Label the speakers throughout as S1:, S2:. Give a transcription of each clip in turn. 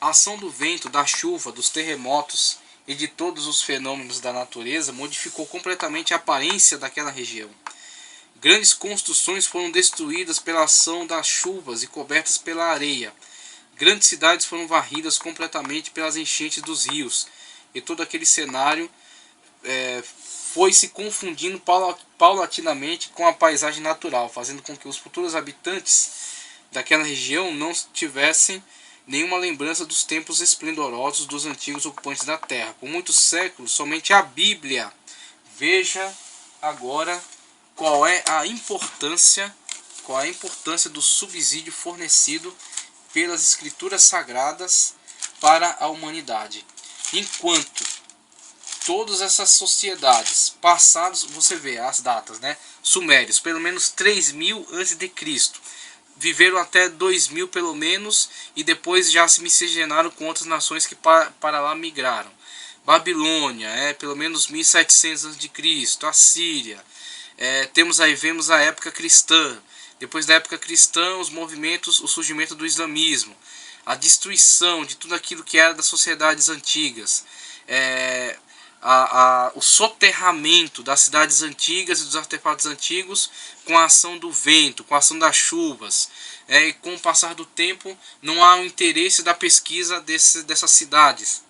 S1: A ação do vento, da chuva, dos terremotos e de todos os fenômenos da natureza modificou completamente a aparência daquela região. Grandes construções foram destruídas pela ação das chuvas e cobertas pela areia. Grandes cidades foram varridas completamente pelas enchentes dos rios. E todo aquele cenário foi se confundindo paulatinamente com a paisagem natural, fazendo com que os futuros habitantes daquela região não tivessem nenhuma lembrança dos tempos esplendorosos dos antigos ocupantes da terra. Por muitos séculos, somente a Bíblia. Veja agora qual é a importância do subsídio fornecido pelas escrituras sagradas para a humanidade. Enquanto todas essas sociedades passadas, você vê as datas, né? Sumérios, pelo menos 3000 a.C., viveram até 2000 pelo menos, e depois já se miscigenaram com outras nações que para lá migraram. Babilônia, pelo menos 1700 a.C., a Síria, vemos a época cristã. Depois da época cristã, os movimentos, o surgimento do islamismo, a destruição de tudo aquilo que era das sociedades antigas, o soterramento das cidades antigas e dos artefatos antigos com a ação do vento, com a ação das chuvas. E com o passar do tempo, não há um interesse da pesquisa dessas cidades.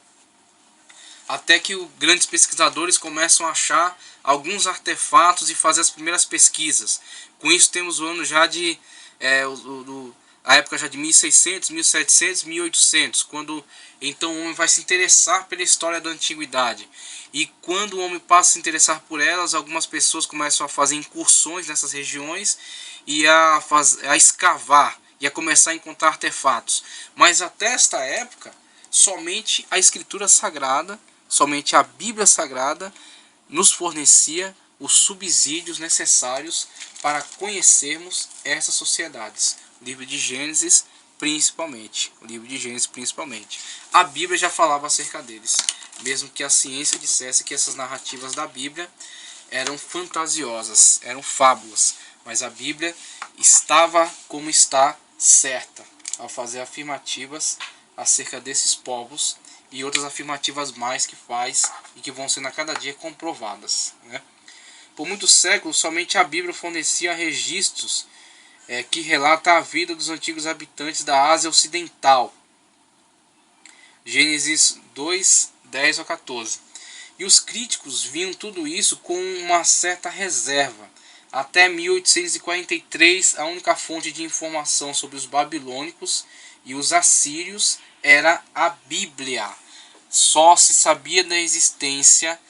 S1: Até que grandes pesquisadores começam a achar alguns artefatos e fazer as primeiras pesquisas. Com isso temos o ano já de a época já de 1600, 1700, 1800, quando então o homem vai se interessar pela história da antiguidade. E quando o homem passa a se interessar por elas, algumas pessoas começam a fazer incursões nessas regiões e a escavar e a começar a encontrar artefatos. Mas até esta época, somente a Escritura Sagrada, somente a Bíblia Sagrada nos fornecia os subsídios necessários para conhecermos essas sociedades. O livro de Gênesis, principalmente. A Bíblia já falava acerca deles, mesmo que a ciência dissesse que essas narrativas da Bíblia eram fantasiosas, eram fábulas. Mas a Bíblia estava como está certa ao fazer afirmativas acerca desses povos e outras afirmativas mais que faz e que vão sendo a cada dia comprovadas, né? Por muitos séculos, somente a Bíblia fornecia registros que relata a vida dos antigos habitantes da Ásia Ocidental. Gênesis 2, 10 a 14. E os críticos viam tudo isso com uma certa reserva. Até 1843, a única fonte de informação sobre os babilônicos e os assírios era a Bíblia. Só se sabia da existência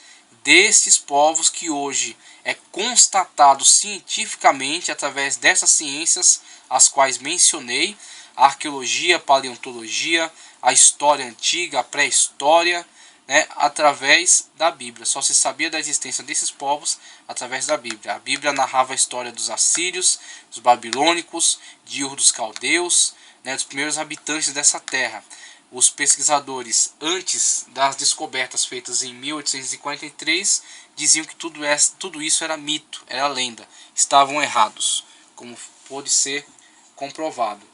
S1: desses povos que hoje é constatado cientificamente através dessas ciências as quais mencionei: a arqueologia, a paleontologia, a história antiga, a pré-história, né, através da Bíblia. Só se sabia da existência desses povos através da Bíblia. A Bíblia narrava a história dos assírios, dos babilônicos, de Ur dos caldeus, né, dos primeiros habitantes dessa terra. Os pesquisadores, antes das descobertas feitas em 1843, diziam que tudo isso era mito, era lenda. Estavam errados, como pôde ser comprovado.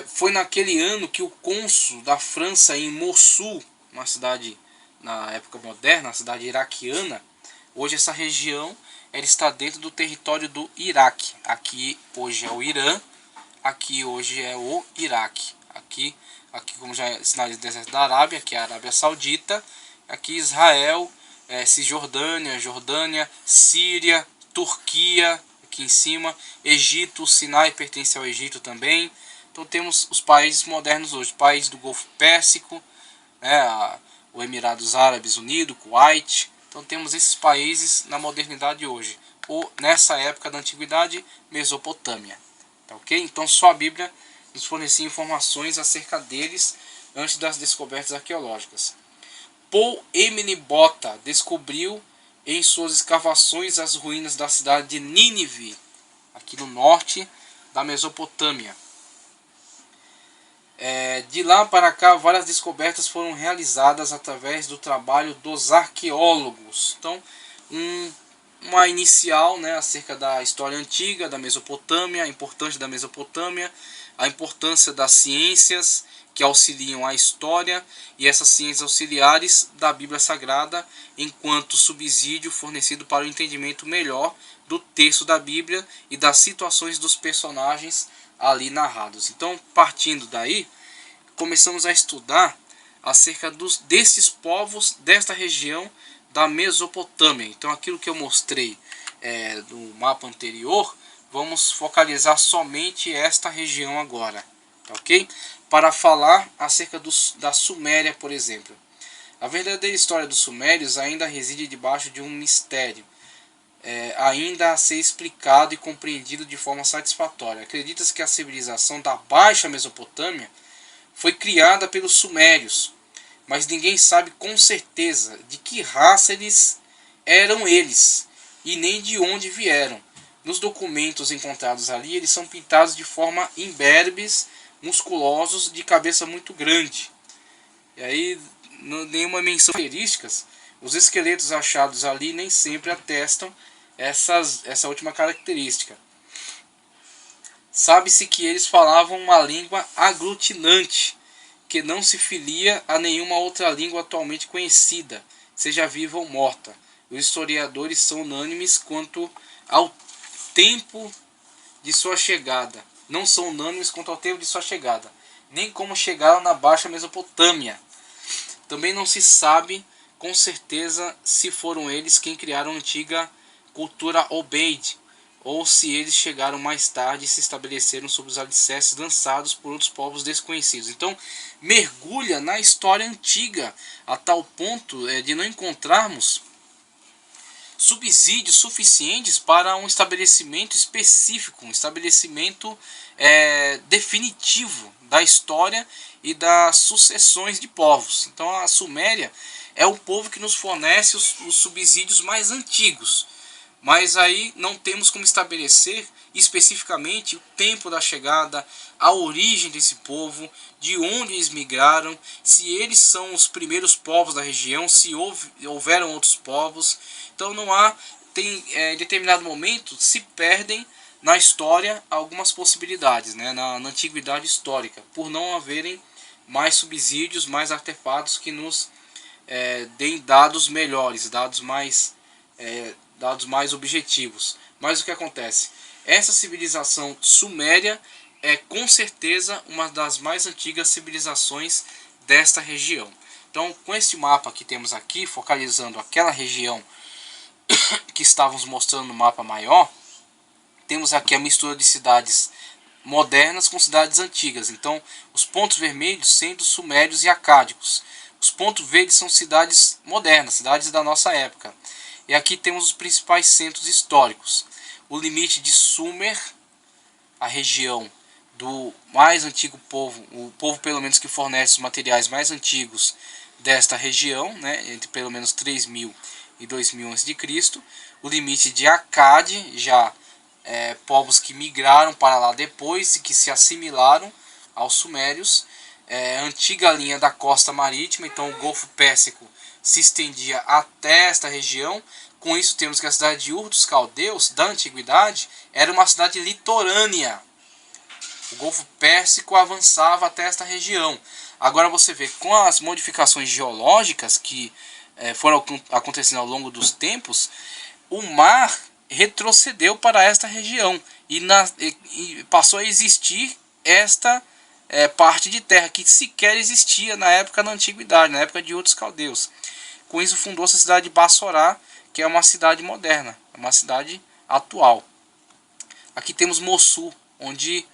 S1: Foi naquele ano que o cônsul da França em Mossul, uma cidade na época moderna, uma cidade iraquiana, hoje essa região ela está dentro do território do Iraque. Aqui hoje é o Irã, aqui hoje é o Iraque. Aqui como já é sinal de deserto da Arábia, que é a Arábia Saudita. Aqui Israel, Cisjordânia, Jordânia, Síria, Turquia, aqui em cima, Egito, Sinai pertence ao Egito também. Então temos os países modernos hoje, países do Golfo Pérsico, o Emirados Árabes Unidos, Kuwait. Então temos esses países na modernidade hoje, ou nessa época da antiguidade, Mesopotâmia. Tá, ok? Então só a Bíblia nos fornecia informações acerca deles antes das descobertas arqueológicas. Paul Emily Botta descobriu em suas escavações as ruínas da cidade de Nínive, aqui no norte da Mesopotâmia. De lá para cá, várias descobertas foram realizadas através do trabalho dos arqueólogos. Então, uma inicial, né, acerca da história antiga da Mesopotâmia, importante da Mesopotâmia, a importância das ciências que auxiliam a história e essas ciências auxiliares da Bíblia Sagrada enquanto subsídio fornecido para o entendimento melhor do texto da Bíblia e das situações dos personagens ali narrados. Então, partindo daí, começamos a estudar acerca desses povos desta região da Mesopotâmia. Então, aquilo que eu mostrei no mapa anterior, vamos focalizar somente esta região agora, tá ok? Para falar acerca da Suméria, por exemplo. A verdadeira história dos sumérios ainda reside debaixo de um mistério, ainda a ser explicado e compreendido de forma satisfatória. Acredita-se que a civilização da Baixa Mesopotâmia foi criada pelos sumérios, mas ninguém sabe com certeza de que raça eram eles e nem de onde vieram. Nos documentos encontrados ali, eles são pintados de forma imberbes, musculosos, de cabeça muito grande. E aí, nenhuma menção características, os esqueletos achados ali nem sempre atestam essa última característica. Sabe-se que eles falavam uma língua aglutinante, que não se filia a nenhuma outra língua atualmente conhecida, seja viva ou morta. Os historiadores são unânimes quanto ao tempo de sua chegada. Não são unânimes quanto ao tempo de sua chegada, nem como chegaram na Baixa Mesopotâmia. Também não se sabe com certeza se foram eles quem criaram a antiga cultura Obeid, ou se eles chegaram mais tarde e se estabeleceram sob os alicerces lançados por outros povos desconhecidos. Então, mergulha na história antiga, a tal ponto de não encontrarmos subsídios suficientes para um estabelecimento específico, um estabelecimento definitivo da história e das sucessões de povos. Então, a Suméria é o povo que nos fornece os subsídios mais antigos. Mas aí não temos como estabelecer especificamente o tempo da chegada, a origem desse povo, de onde eles migraram, se eles são os primeiros povos da região, se houveram outros povos. Então não há, em determinado momento se perdem na história algumas possibilidades, né, na antiguidade histórica, por não haverem mais subsídios, mais artefatos que nos deem dados melhores, dados mais objetivos. Mas o que acontece? Essa civilização suméria é com certeza uma das mais antigas civilizações desta região. Então, com esse mapa que temos aqui, focalizando aquela região que estávamos mostrando no mapa maior, temos aqui a mistura de cidades modernas com cidades antigas. Então, os pontos vermelhos sendo sumérios e acádicos. Os pontos verdes são cidades modernas, cidades da nossa época. E aqui temos os principais centros históricos. O limite de Sumer, a região do mais antigo povo, o povo pelo menos que fornece os materiais mais antigos desta região, né, entre pelo menos 3000 e 2000 a.C. O limite de Acade, já povos que migraram para lá depois e que se assimilaram aos sumérios. Antiga linha da costa marítima, então o Golfo Pérsico se estendia até esta região. Com isso temos que a cidade de Ur dos Caldeus, da antiguidade, era uma cidade litorânea. O Golfo Pérsico avançava até esta região. Agora você vê, com as modificações geológicas que foram acontecendo ao longo dos tempos, o mar retrocedeu para esta região e passou a existir esta parte de terra que sequer existia na época da antiguidade, na época de Ur dos Caldeus. Com isso fundou-se a cidade de Bassorá, que é uma cidade moderna, uma cidade atual. Aqui temos Mossul, onde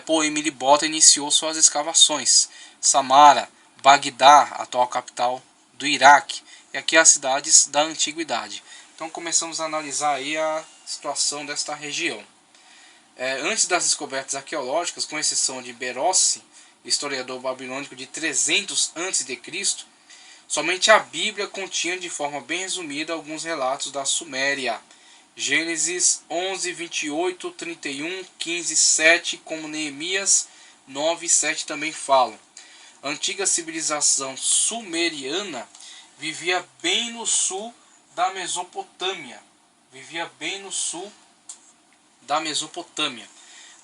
S1: Poemili Bota iniciou suas escavações. Samara, Bagdá, atual capital do Iraque. E aqui as cidades da antiguidade. Então começamos a analisar aí a situação desta região. Antes das descobertas arqueológicas, com exceção de Berosse, historiador babilônico de 300 a.C., somente a Bíblia continha de forma bem resumida alguns relatos da Suméria. Gênesis 11, 28, 31, 15, 7, como Neemias 9 e 7 também falam. A antiga civilização sumeriana vivia bem no sul da Mesopotâmia.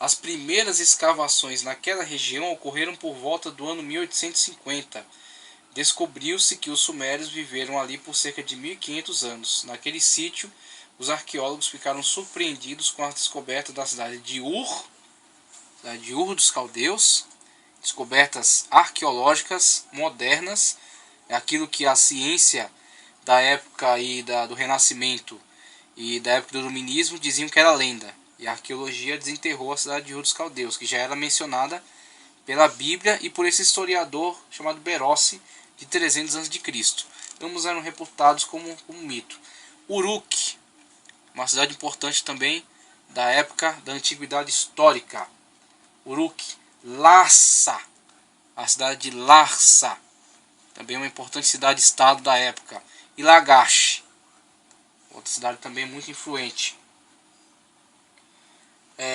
S1: As primeiras escavações naquela região ocorreram por volta do ano 1850. Descobriu-se que os sumérios viveram ali por cerca de 1500 anos. Naquele sítio, os arqueólogos ficaram surpreendidos com a descoberta da cidade de Ur dos Caldeus, descobertas arqueológicas modernas, aquilo que a ciência da época do Renascimento e da época do Iluminismo diziam que era lenda. E a arqueologia desenterrou a cidade de Ur dos Caldeus, que já era mencionada pela Bíblia e por esse historiador chamado Berosse, de 300 a.C. Ambos eram reputados como mito. Uruk, uma cidade importante também da época da Antiguidade Histórica. Uruk. Larsa, a cidade de Larsa, também uma importante cidade-estado da época. E Lagash, outra cidade também muito influente.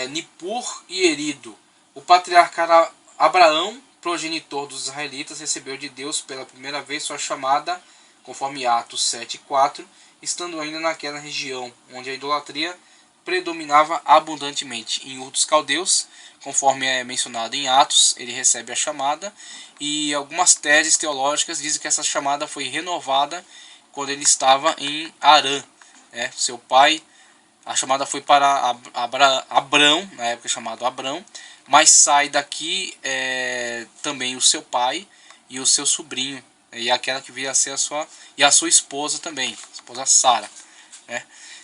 S1: Nippur e Erido. O patriarca Abraão, progenitor dos israelitas, recebeu de Deus pela primeira vez sua chamada, conforme Atos 7:4, estando ainda naquela região onde a idolatria predominava abundantemente. Em Ur dos Caldeus, conforme é mencionado em Atos, ele recebe a chamada, e algumas teses teológicas dizem que essa chamada foi renovada quando ele estava em Harã. Seu pai, a chamada foi para Abrão, na época chamado Abrão, mas sai daqui também o seu pai e o seu sobrinho, e aquela que viria a ser a sua esposa também, a esposa Sara.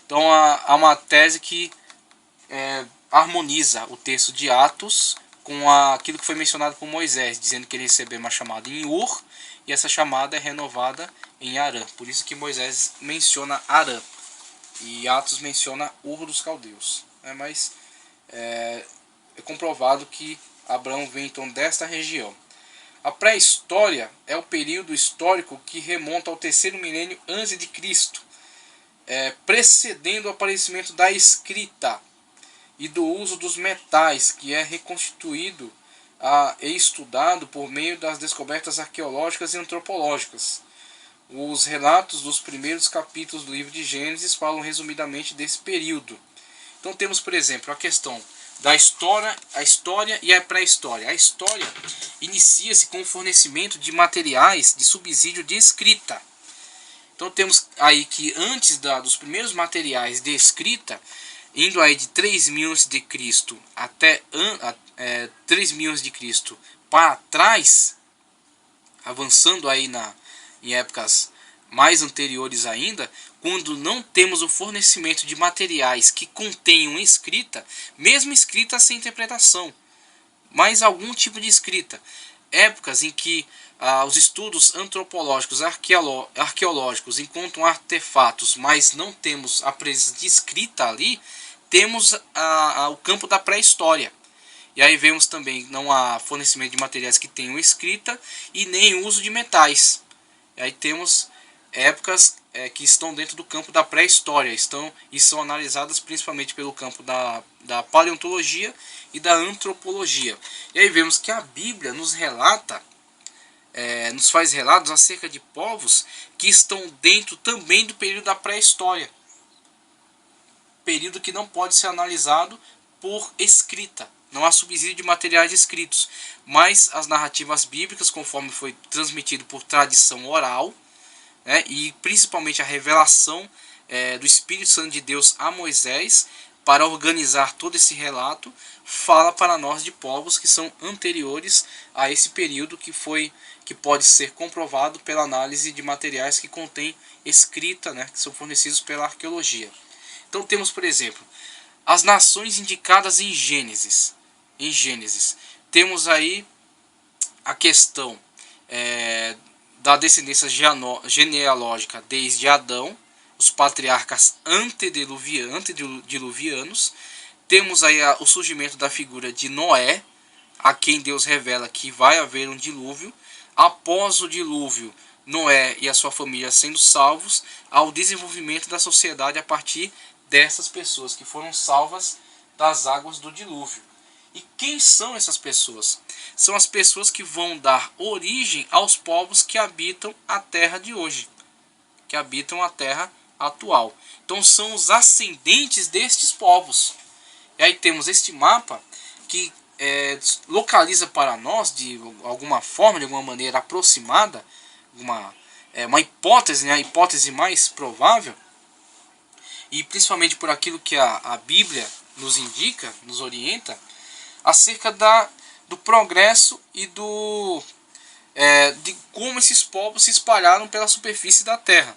S1: Então há uma tese que harmoniza o texto de Atos com aquilo que foi mencionado por Moisés, dizendo que ele recebeu uma chamada em Ur, e essa chamada é renovada em Harã. Por isso que Moisés menciona Harã e Atos menciona Ur dos Caldeus. Mas é comprovado que Abraão vem então desta região. A pré-história é o período histórico que remonta ao terceiro milênio antes de Cristo, precedendo o aparecimento da escrita e do uso dos metais, que é reconstituído e estudado por meio das descobertas arqueológicas e antropológicas. Os relatos dos primeiros capítulos do livro de Gênesis falam resumidamente desse período. Então temos, por exemplo, a questão da história, a história e a pré-história. A história inicia-se com o fornecimento de materiais de subsídio de escrita. Então temos aí que antes dos primeiros materiais de escrita, indo aí de 3000 a.C. até 3000 a.C. para trás, avançando aí em épocas mais anteriores ainda, quando não temos o fornecimento de materiais que contenham escrita, mesmo escrita sem interpretação, mas algum tipo de escrita. Épocas em que os estudos antropológicos, arqueológicos encontram artefatos, mas não temos a presença de escrita ali, temos o campo da pré-história. E aí vemos também não há fornecimento de materiais que tenham escrita e nem uso de metais. E aí temos épocas que estão dentro do campo da pré-história, e são analisadas principalmente pelo campo da paleontologia e da antropologia. E aí vemos que a Bíblia nos relata, nos faz relatos acerca de povos que estão dentro também do período da pré-história, período que não pode ser analisado por escrita. Não há subsídio de materiais escritos, mas as narrativas bíblicas, conforme foi transmitido por tradição oral, e principalmente a revelação do Espírito Santo de Deus a Moisés, para organizar todo esse relato, fala para nós de povos que são anteriores a esse período, que pode ser comprovado pela análise de materiais que contêm escrita, que são fornecidos pela arqueologia. Então temos, por exemplo, as nações indicadas em Gênesis. Em Gênesis temos aí a questão da descendência genealógica desde Adão, os patriarcas antediluvianos. Temos aí o surgimento da figura de Noé, a quem Deus revela que vai haver um dilúvio. Após o dilúvio, Noé e a sua família sendo salvos, ao desenvolvimento da sociedade a partir dessas pessoas que foram salvas das águas do dilúvio. E quem são essas pessoas? São as pessoas que vão dar origem aos povos que habitam a terra de hoje, que habitam a terra atual. Então são os ascendentes destes povos. E aí temos este mapa que localiza para nós, de alguma forma, de alguma maneira aproximada, uma hipótese, né, a hipótese mais provável, e principalmente por aquilo que a Bíblia nos indica, nos orienta, acerca do progresso e de como esses povos se espalharam pela superfície da Terra.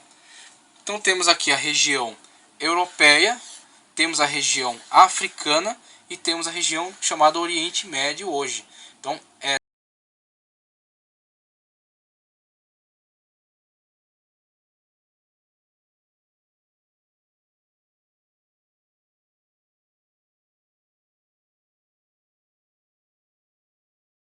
S1: Então temos aqui a região europeia, temos a região africana e temos a região chamada Oriente Médio hoje. Então